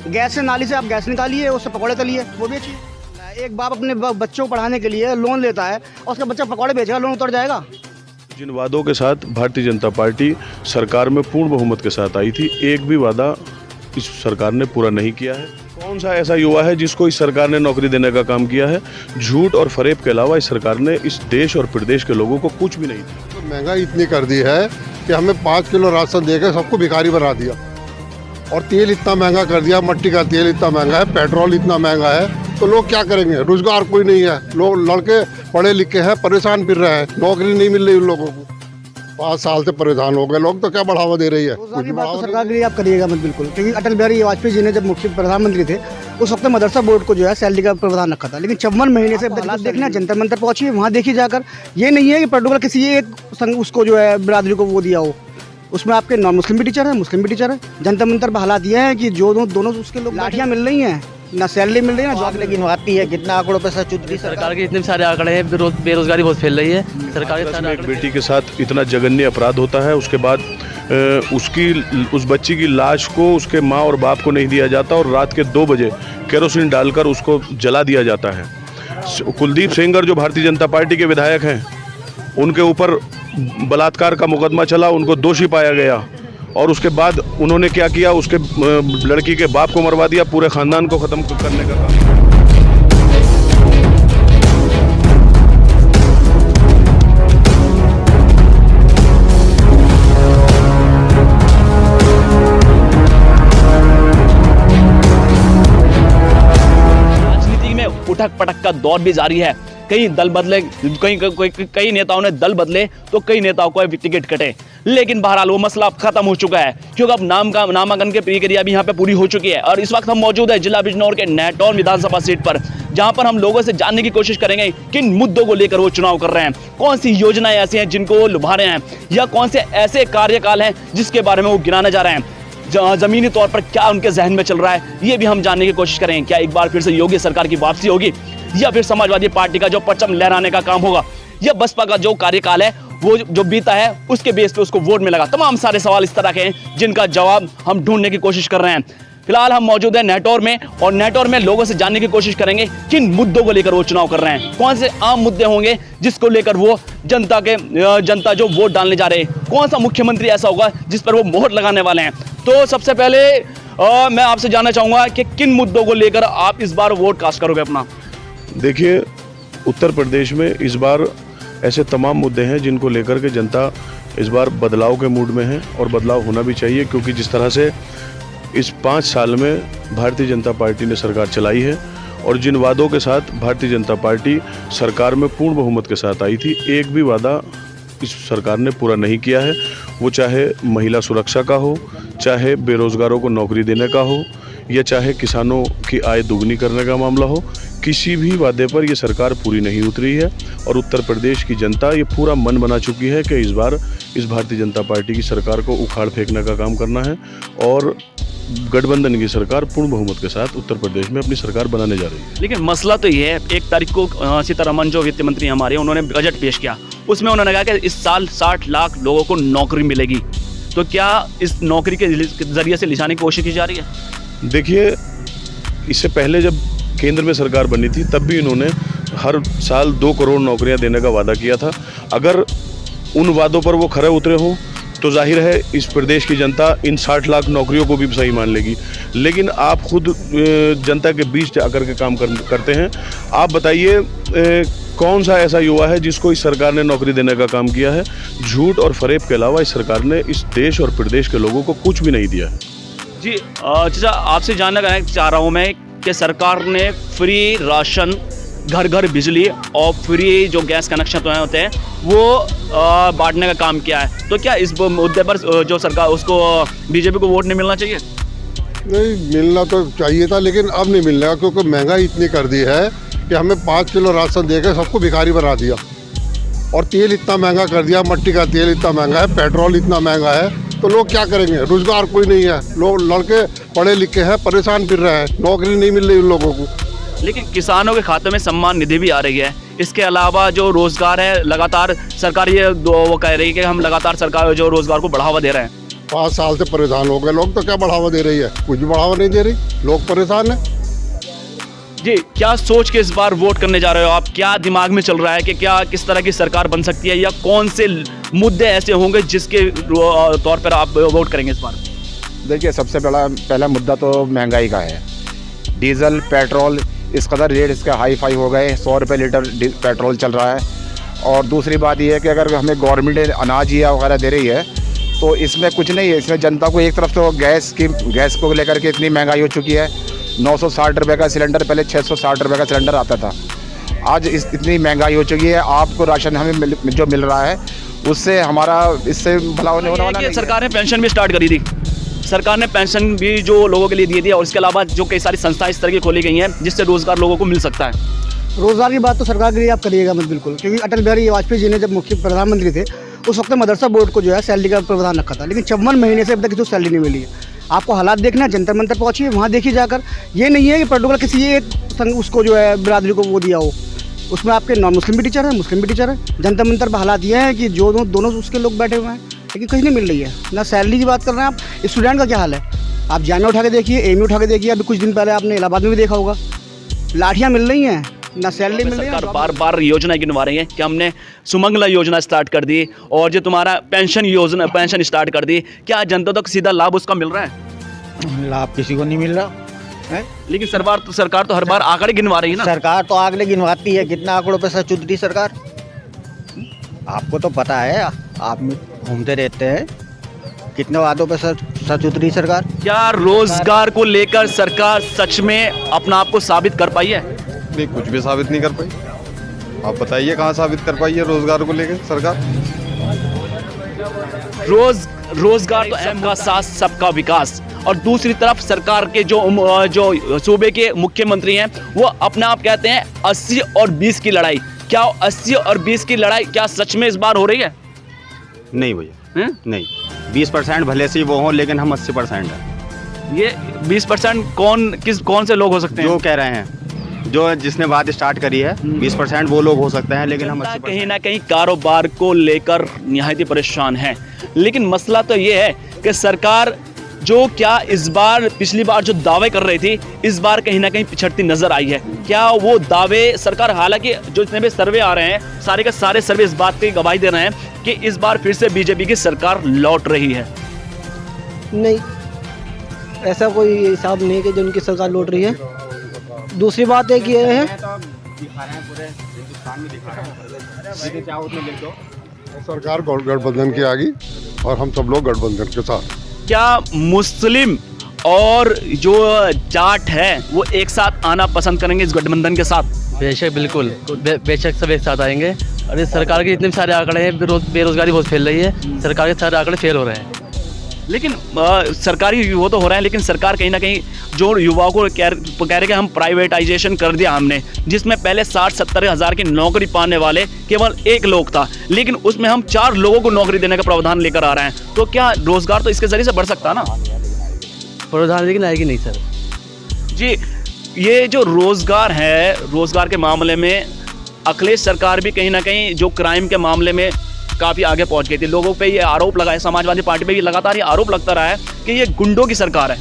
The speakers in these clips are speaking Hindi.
गैस से नाली से आप गैस निकालिए, उससे पकौड़े तलिए, वो बेचिए। एक बाप अपने बच्चों को पढ़ाने के लिए लोन लेता है और उसका बच्चा पकौड़े बेचेगा, लोन उतर जाएगा। जिन वादों के साथ भारतीय जनता पार्टी सरकार में पूर्ण बहुमत के साथ आई थी, एक भी वादा इस सरकार ने पूरा नहीं किया है। कौन सा ऐसा युवा है जिसको इस सरकार ने नौकरी देने का काम किया है? झूठ और फरेब के अलावा इस सरकार ने इस देश और प्रदेश के लोगों को कुछ भी नहीं दिया। तो महंगाई इतनी कर दी है कि हमें 5 किलो राशन देकर सबको भिखारी बना दिया, और तेल इतना महंगा कर दिया, मट्टी का तेल इतना महंगा है, पेट्रोल इतना महंगा है, तो लोग क्या करेंगे? रोजगार कोई नहीं है, लोग लड़के पढ़े लिखे हैं, परेशान फिर रहे हैं, नौकरी नहीं मिल रही उन लोगों को। 5 साल से परेशान हो गए लोग, तो क्या बढ़ावा दे रही है? रोजगार की बात तो सरकार के लिए आप करिएगा मत बिल्कुल, क्योंकि अटल बिहारी वाजपेयी जी ने जब मुख्य प्रधानमंत्री थे उस वक्त मदरसा बोर्ड को जो है सैलरी का प्रावधान रखा था, लेकिन 54 महीने से हालात देखना, जंतर मंतर पहुंचिए, वहाँ देखिए जाकर। ये नहीं है कि पर्टिकुलर किसी एक उसको जो है बिरादरी को वो दिया हो, उसमें आपके नॉन मुस्लिम भी टीचर है, मुस्लिम भी टीचर है। जंतर मंतर पर हालात ये है कि जो दोनों उसके लोग लाठियाँ मिल रही हैं, ना सैलरी मिल रही है ना जॉब, लेकिन आती है कितना आंकड़ों पे सच उतरी। सरकार के इतने सारे आंकड़े हैं, बेरोजगारी बहुत फैल रही है। सरकार एक बेटी के साथ इतना जघन्य अपराध होता है, उसके बाद उस बच्ची की लाश को उसके माँ और बाप को नहीं दिया जाता और रात के 2 बजे केरोसिन डालकर उसको जला दिया जाता है। कुलदीप सेंगर जो भारतीय जनता पार्टी के विधायक हैं, उनके ऊपर बलात्कार का मुकदमा चला, उनको दोषी पाया गया और उसके बाद उन्होंने क्या किया? उसके लड़की के बाप को मरवा दिया, पूरे खानदान को खत्म करने का काम। राजनीति में उठक पटक का दौर भी जारी है। कई दल बदले, कई नेताओं ने दल बदले तो कई नेताओं को टिकट कटे, लेकिन बहरहाल वो मसला अब खत्म हो चुका है, क्योंकि अब नामांकन की प्रक्रिया भी यहाँ पे पूरी हो चुकी है। और इस वक्त हम मौजूद है जिला बिजनौर के नेटौर विधानसभा सीट पर, जहां पर हम लोगों से जानने की कोशिश करेंगे किन मुद्दों को लेकर वो चुनाव कर रहे हैं, कौन सी योजनाएं ऐसी हैं जिनको वो लुभा रहे हैं, या कौन से ऐसे कार्यकाल हैं जिसके बारे में वो गिनाने जा रहे हैं। जमीनी तौर पर क्या उनके जहन में चल रहा है, ये भी हम जानने की कोशिश करेंगे। क्या एक बार फिर से योगी सरकार की वापसी होगी, या फिर समाजवादी पार्टी का जो परचम लहराने का काम होगा, या बसपा का जो कार्यकाल है वो जो बीता है उसके बेस पे उसको वोट मिलेगा। तमाम सारे सवाल इस तरह के हैं जिनका जवाब हम ढूंढने की कोशिश कर रहे हैं। फिलहाल हम मौजूद हैं नेटौर में, और नेटौर में लोगों से जानने की कोशिश करेंगे किन मुद्दों को लेकर वो चुनाव कर रहे हैं, कौन से आम मुद्दे होंगे जिसको लेकर वो जनता जो वोट डालने जा रहे हैं, कौन सा मुख्यमंत्री ऐसा होगा जिस पर वो मोहर लगाने वाले हैं। तो सबसे पहले मैं आपसे जानना चाहूंगा कि किन मुद्दों को लेकर आप इस बार वोट कास्ट करोगे अपना? देखिए, उत्तर प्रदेश में इस बार ऐसे तमाम मुद्दे हैं जिनको लेकर के जनता इस बार बदलाव के मूड में है, और बदलाव होना भी चाहिए, क्योंकि जिस तरह से इस 5 साल में भारतीय जनता पार्टी ने सरकार चलाई है और जिन वादों के साथ भारतीय जनता पार्टी सरकार में पूर्ण बहुमत के साथ आई थी, एक भी वादा इस सरकार ने पूरा नहीं किया है। वो चाहे महिला सुरक्षा का हो, चाहे बेरोजगारों को नौकरी देने का हो, या चाहे किसानों की आय दुगनी करने का मामला हो, किसी भी वादे पर ये सरकार पूरी नहीं उतरी है। और उत्तर प्रदेश की जनता ये पूरा मन बना चुकी है कि इस बार इस भारतीय जनता पार्टी की सरकार को उखाड़ फेंकने का काम करना है, और गठबंधन की सरकार पूर्ण बहुमत के साथ उत्तर प्रदेश में अपनी सरकार बनाने जा रही है। लेकिन मसला तो ये है, 1 तारीख को सीतारमण जो वित्त मंत्री हमारे, उन्होंने बजट पेश किया, उसमें उन्होंने कहा कि इस साल 60 लाख लोगों को नौकरी मिलेगी। तो क्या इस नौकरी के जरिए से लिजाने की कोशिश की जा रही है? देखिए, इससे पहले जब केंद्र में सरकार बनी थी तब भी इन्होंने हर साल 2 करोड़ नौकरियां देने का वादा किया था। अगर उन वादों पर वो खरे उतरे हों तो जाहिर है इस प्रदेश की जनता इन 60 लाख नौकरियों को भी सही मान लेगी। लेकिन आप खुद जनता के बीच आकर के काम करते हैं, आप बताइए कौन सा ऐसा युवा है जिसको इस सरकार ने नौकरी देने का काम किया है? झूठ और फरेब के अलावा इस सरकार ने इस देश और प्रदेश के लोगों को कुछ भी नहीं दिया है। जी चाचा, आपसे जानना चाह रहा हूँ मैं कि सरकार ने फ्री राशन, घर घर बिजली और फ्री जो गैस कनेक्शन तो होते हैं वो बांटने का काम किया है। तो क्या इस मुद्दे पर जो सरकार, उसको बीजेपी को वोट नहीं मिलना चाहिए? नहीं, मिलना तो चाहिए था, लेकिन अब नहीं मिलने, क्योंकि महंगाई इतनी कर दी है कि हमें 5 किलो राशन देकर सबको भिखारी बना दिया, और तेल इतना महंगा कर दिया, मट्टी का तेल इतना महंगा है, पेट्रोल इतना महंगा है, तो लोग क्या करेंगे? रोजगार कोई नहीं है, लोग लड़के पढ़े लिखे हैं, परेशान फिर रहे हैं, नौकरी नहीं मिल रही उन लोगों को। लेकिन किसानों के खाते में सम्मान निधि भी आ रही है। इसके अलावा जो रोजगार है, लगातार सरकार ये वो कह रही है कि हम लगातार सरकार जो रोजगार को बढ़ावा दे रहे हैं। 5 साल से परेशान हो गए लोग, तो क्या बढ़ावा दे रही है? कुछ भी बढ़ावा नहीं दे रही, लोग परेशान हैं। जी, क्या सोच के इस बार वोट करने जा रहे हो आप? क्या दिमाग में चल रहा है कि क्या किस तरह की सरकार बन सकती है, या कौन से मुद्दे ऐसे होंगे जिसके तौर पर आप वोट करेंगे इस बार? देखिए, सबसे पहला मुद्दा तो महंगाई का है। डीजल पेट्रोल इस कदर रेट इसके हाई फाई हो गए, 100 रुपये लीटर पेट्रोल चल रहा है। और दूसरी बात यह है कि अगर हमें गवर्नमेंट अनाज या वगैरह दे रही है तो इसमें कुछ नहीं है। इसमें जनता को एक तरफ तो गैस को लेकर के इतनी महंगाई हो चुकी है। 960 रुपये का सिलेंडर, पहले 660 रुपये का सिलेंडर आता था। आज इतनी महंगाई हो चुकी है, आपको राशन हमें जो मिल रहा है उससे हमारा इससे भला होने वाला नहीं है। सरकार ने पेंशन भी स्टार्ट करी थी, सरकार ने पेंशन भी जो लोगों के लिए दी थी, और इसके अलावा जो कई सारी संस्थाएं इस तरह की खोली गई हैं जिससे रोजगार लोगों को मिल सकता है। रोजगार की बात तो सरकार के लिए आप करिएगा मत बिल्कुल, क्योंकि अटल बिहारी वाजपेयी जी ने जब मुख्य प्रधानमंत्री थे उस वक्त मदरसा बोर्ड को जो है सैलरी का प्रावधान रखा था, लेकिन 54 महीने से अब तक किसी को सैलरी नहीं मिली है। आपको हालात देखना है, जंतर मंतर पहुंचिए, वहाँ देखिए जाकर। ये नहीं है कि पर्टिकुलर किसी एक उसको जो है बिरादरी को वो दिया हो, उसमें आपके नॉन मुस्लिम भी टीचर है, मुस्लिम भी टीचर है। जंतर मंतर पर हालात ये हैं कि जो दोनों उसके लोग बैठे हुए हैं, लेकिन कहीं नहीं मिल रही है। ना सैलरी की बात कर रहे हैं आप, स्टूडेंट का क्या हाल है आप जामिया उठा के देखिए, एमयू उठा के देखिए। अभी कुछ दिन पहले आपने इलाहाबाद में भी देखा होगा, लाठियाँ मिल रही हैं, ना सैलरी मिल रही है। सरकार बार बार योजना गिनवा रही है कि हमने सुमंगला योजना स्टार्ट कर दी और जो तुम्हारा पेंशन स्टार्ट कर दी। क्या जनता तक सीधा लाभ उसका मिल रहा है? लाभ किसी को नहीं मिल रहा है। लेकिन सरकार तो हर बार आंकड़े गिनवा रही है ना। सरकार तो आंकड़े गिनवाती है, कितना आंकड़ों पे सच उतरी सरकार, आपको तो पता है, आप घूमते रहते हैं, कितने वादों पे सच उतरी सरकार। क्या रोजगार को लेकर सरकार सच में अपना आप को साबित कर पाई है? नहीं, कुछ भी साबित नहीं कर पाई। आप बताइए कहाँ साबित कर पाई है रोजगार को लेकर सरकार? रोजगार तो सबका साथ सबका विकास, और दूसरी तरफ सरकार के जो सूबे के मुख्यमंत्री हैं वो अपने आप कहते हैं 80 और 20 की लड़ाई। क्या 80 और 20 की लड़ाई क्या सच में इस बार हो रही है? नहीं भैया, नहीं। 20% भले से वो हों, लेकिन हम 80% हैं। ये 20% कौन से लोग हो सकते हैं? जो कह रहे हैं, जो जिसने बात स्टार्ट करी है, 20% वो लोग हो सकते हैं, लेकिन हम 80% कहीं ना कहीं कारोबार को लेकर निहायत ही परेशान है। लेकिन मसला तो ये है कि सरकार जो क्या इस बार पिछली बार जो दावे कर रही थी, इस बार कहीं ना कहीं पिछड़ती नजर आई है। क्या वो दावे सरकार, हालांकि जो जितने भी सर्वे आ रहे हैं सारे के सारे सर्वे इस बात की गवाही दे रहे हैं कि इस बार फिर से बीजेपी की सरकार लौट रही है? नहीं, ऐसा कोई हिसाब नहीं है कि जो उनकी सरकार लौट रही है। दूसरी बात एक ये है, सरकार गठबंधन की आ गई और हम सब लोग गठबंधन के साथ। क्या मुस्लिम और जो जाट है वो एक साथ आना पसंद करेंगे इस गठबंधन के साथ? बेशक, बिल्कुल बेशक सब एक साथ आएंगे। अरे सरकार के इतने सारे आंकड़े हैं, बेरोजगारी बहुत फैल रही है, सरकार के सारे आंकड़े फेल हो रहे हैं। लेकिन सरकारी वो तो हो रहा है, लेकिन सरकार कहीं ना कहीं जो युवाओं को कह रहे कि हम प्राइवेटाइजेशन कर दिया हमने, जिसमें पहले 60-70 हज़ार की नौकरी पाने वाले केवल एक लोग था, लेकिन उसमें हम 4 लोगों को नौकरी देने का प्रावधान लेकर आ रहे हैं। तो क्या रोजगार तो इसके जरिए से बढ़ सकता है ना? प्रावधान लेकिन आएगी नहीं सर जी। ये जो रोजगार है, रोजगार के मामले में अखिलेश सरकार भी कहीं ना कहीं जो क्राइम के मामले में काफ़ी आगे पहुंच गई थी। लोगों पे ये आरोप लगा है, समाजवादी पार्टी पे भी लगातार ये आरोप लगता रहा है कि ये गुंडों की सरकार है।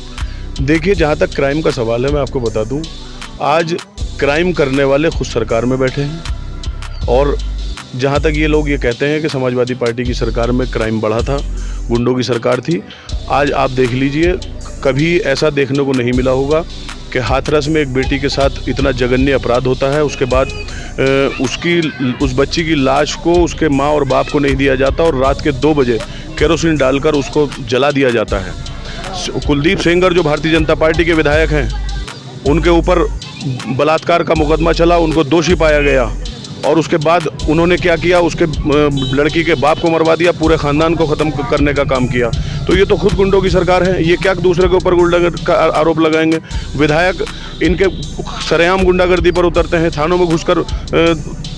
देखिए, जहाँ तक क्राइम का सवाल है, मैं आपको बता दूं, आज क्राइम करने वाले खुद सरकार में बैठे हैं। और जहाँ तक ये लोग ये कहते हैं कि समाजवादी पार्टी की सरकार में क्राइम बढ़ा था, गुंडों की सरकार थी, आज आप देख लीजिए, कभी ऐसा देखने को नहीं मिला होगा कि हाथरस में एक बेटी के साथ इतना जघन्य अपराध होता है, उसके बाद उस बच्ची की लाश को उसके माँ और बाप को नहीं दिया जाता और रात के 2 बजे केरोसिन डालकर उसको जला दिया जाता है। कुलदीप सेंगर जो भारतीय जनता पार्टी के विधायक हैं, उनके ऊपर बलात्कार का मुकदमा चला, उनको दोषी पाया गया और उसके बाद उन्होंने क्या किया, उसके लड़की के बाप को मरवा दिया, पूरे ख़ानदान को ख़त्म करने का काम किया। तो ये तो खुद गुंडों की सरकार है, ये क्या दूसरे के ऊपर गुंडागर्दी का आरोप लगाएंगे? विधायक इनके सरेआम गुंडागर्दी पर उतरते हैं, थानों में घुसकर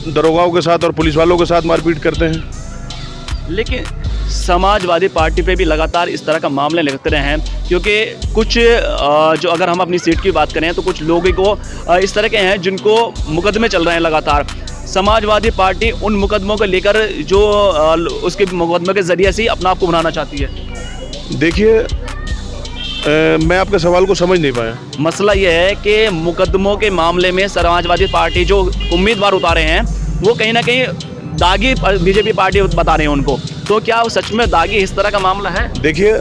दरोगाओं के साथ और पुलिस वालों के साथ मारपीट करते हैं। लेकिन समाजवादी पार्टी पे भी लगातार इस तरह का मामले लगते रहे हैं, क्योंकि कुछ जो अगर हम अपनी सीट की बात करें तो कुछ लोगों को इस तरह के हैं जिनको मुकदमे चल रहे हैं लगातार। समाजवादी पार्टी उन मुकदमों को लेकर जो उसके मुकदमे के जरिए से ही अपना आप को बनाना चाहती है। देखिए, मैं आपके सवाल को समझ नहीं पाया। मसला ये है कि मुकदमों के मामले में समाजवादी पार्टी जो उम्मीदवार उतारे हैं वो कहीं ना कहीं दागी बीजेपी पार्टी बता रहे हैं उनको, तो क्या वो सच में दागी इस तरह का मामला है? देखिए,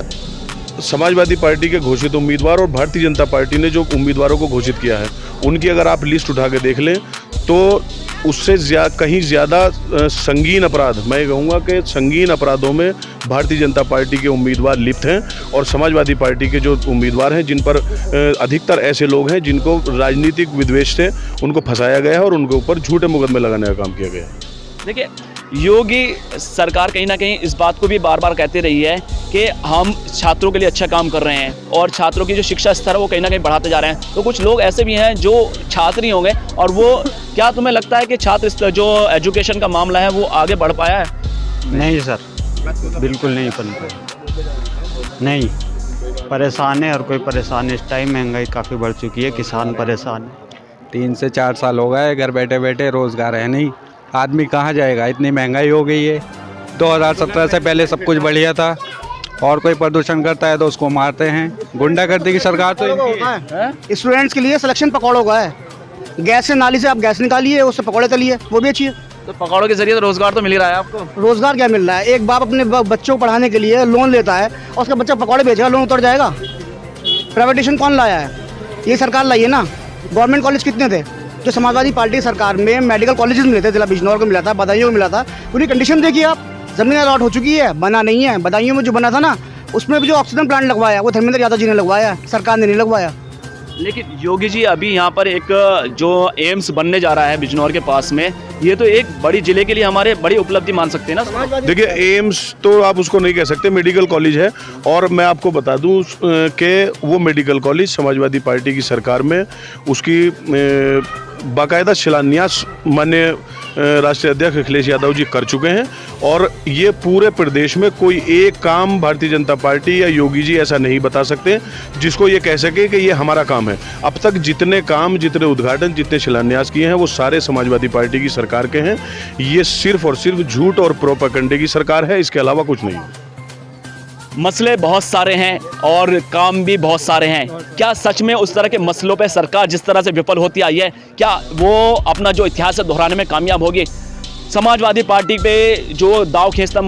समाजवादी पार्टी के घोषित उम्मीदवार और भारतीय जनता पार्टी ने जो उम्मीदवारों को घोषित किया है उनकी अगर आप लिस्ट उठा के देख लें तो उससे कहीं ज़्यादा संगीन अपराध, मैं कहूँगा कि संगीन अपराधों में भारतीय जनता पार्टी के उम्मीदवार लिप्त हैं और समाजवादी पार्टी के जो उम्मीदवार हैं जिन पर अधिकतर ऐसे लोग हैं जिनको राजनीतिक विद्वेष से उनको फंसाया गया है और उनके ऊपर झूठे मुकदमे लगाने का काम किया गया है। देखिए, योगी सरकार कहीं ना कहीं इस बात को भी बार बार कहती रही है कि हम छात्रों के लिए अच्छा काम कर रहे हैं और छात्रों की जो शिक्षा स्तर है वो कहीं ना कहीं बढ़ाते जा रहे हैं। तो कुछ लोग ऐसे भी हैं जो छात्र ही होंगे, और वो क्या तुम्हें लगता है कि छात्र जो एजुकेशन का मामला है वो आगे बढ़ पाया है? नहीं सर, बिल्कुल नहीं बन पाया, नहीं। परेशान है और कोई परेशान इस टाइम, महंगाई काफ़ी बढ़ चुकी है, किसान परेशान है। 3 से 4 साल हो गए घर बैठे बैठे, रोज़गार है नहीं, आदमी कहाँ जाएगा, इतनी महंगाई हो गई है। 2017 से पहले सब कुछ बढ़िया था, और कोई प्रदूषण करता है तो उसको मारते हैं। गुंडागर्दी की सरकार तो इनकी है। स्टूडेंट्स के लिए सिलेक्शन पकौड़ों का है, गैस से नाली से आप गैस निकालिए, उससे पकौड़े तलिए, वो भी अच्छी है। तो पकौड़ों के जरिए तो रोजगार तो मिल ही रहा है आपको। रोजगार क्या मिल रहा है? एक बाप अपने बच्चों को पढ़ाने के लिए लोन लेता है और उसका बच्चा पकौड़े बेचेगा, लोन उतर जाएगा। प्राइवेटेशन कौन लाया है? ये सरकार लाई है ना। गवर्नमेंट कॉलेज कितने थे जो समाजवादी पार्टी सरकार में? मेडिकल कॉलेजेस मिले थे, जिला बिजनौर को मिला था, बदायूं को मिला था। उनकी कंडीशन देखिए आप, जमीन अलॉट हो चुकी है, बना नहीं है। बदायूं में जो बना था ना, उसमें भी जो ऑक्सीजन प्लांट लगवाया वो धर्मेंद्र यादव जी ने लगवाया, सरकार ने नहीं लगवाया। लेकिन योगी जी अभी यहाँ पर एक जो एम्स बनने जा रहा है बिजनौर के पास में, ये तो एक बड़ी जिले के लिए हमारे बड़ी उपलब्धि मान सकते हैं ना। देखिए, एम्स तो आप उसको नहीं कह सकते, मेडिकल कॉलेज है। और मैं आपको बता दूं कि वो मेडिकल कॉलेज समाजवादी पार्टी की सरकार में उसकी बाकायदा शिलान्यास माननीय राष्ट्रीय अध्यक्ष अखिलेश यादव जी कर चुके हैं। और ये पूरे प्रदेश में कोई एक काम भारतीय जनता पार्टी या योगी जी ऐसा नहीं बता सकते जिसको ये कह सके कि ये हमारा काम है। अब तक जितने काम, जितने उद्घाटन, जितने शिलान्यास किए हैं वो सारे समाजवादी पार्टी की सरकार के हैं। ये सिर्फ और सिर्फ झूठ और प्रोपेगेंडे की सरकार है, इसके अलावा कुछ नहीं है। मसले बहुत सारे हैं और काम भी बहुत सारे हैं। क्या सच में उस तरह के मसलों पे सरकार जिस तरह से विफल होती आई है, क्या वो अपना जो इतिहास है दोहराने में कामयाब होगी? समाजवादी पार्टी पे जो दाव खींचता,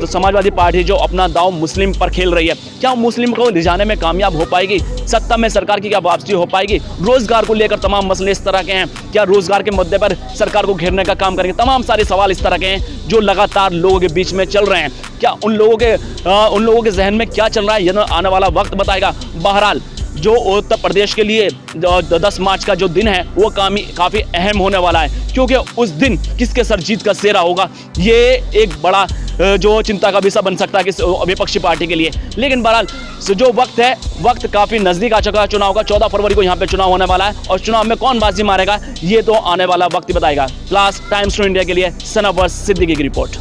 समाजवादी पार्टी जो अपना दाव मुस्लिम पर खेल रही है, क्या मुस्लिम को रिझाने में कामयाब हो पाएगी? सत्ता में सरकार की क्या वापसी हो पाएगी? रोजगार को लेकर तमाम मसले इस तरह के हैं, क्या रोजगार के मुद्दे पर सरकार को घेरने का काम करेंगे? तमाम सारे सवाल इस तरह के हैं जो लगातार लोगों के बीच में चल रहे हैं। क्या उन लोगों के जहन में क्या चल रहा है, यह आने वाला वक्त बताएगा। बहरहाल, जो उत्तर प्रदेश के लिए 10 मार्च का जो दिन है वो काफ़ी अहम होने वाला है, क्योंकि उस दिन किसके सर जीत का सेहरा होगा ये एक बड़ा जो चिंता का विषय बन सकता है कि विपक्षी पार्टी के लिए। लेकिन बहरहाल जो वक्त काफ़ी नज़दीक आ चुका है चुनाव का। 14 फरवरी को यहाँ पे चुनाव होने वाला है और चुनाव में कौन बाजी मारेगा ये तो आने वाला वक्त ही बताएगा। लास्ट टाइम्स टू इंडिया के लिए सनावर सिद्दीकी की रिपोर्ट।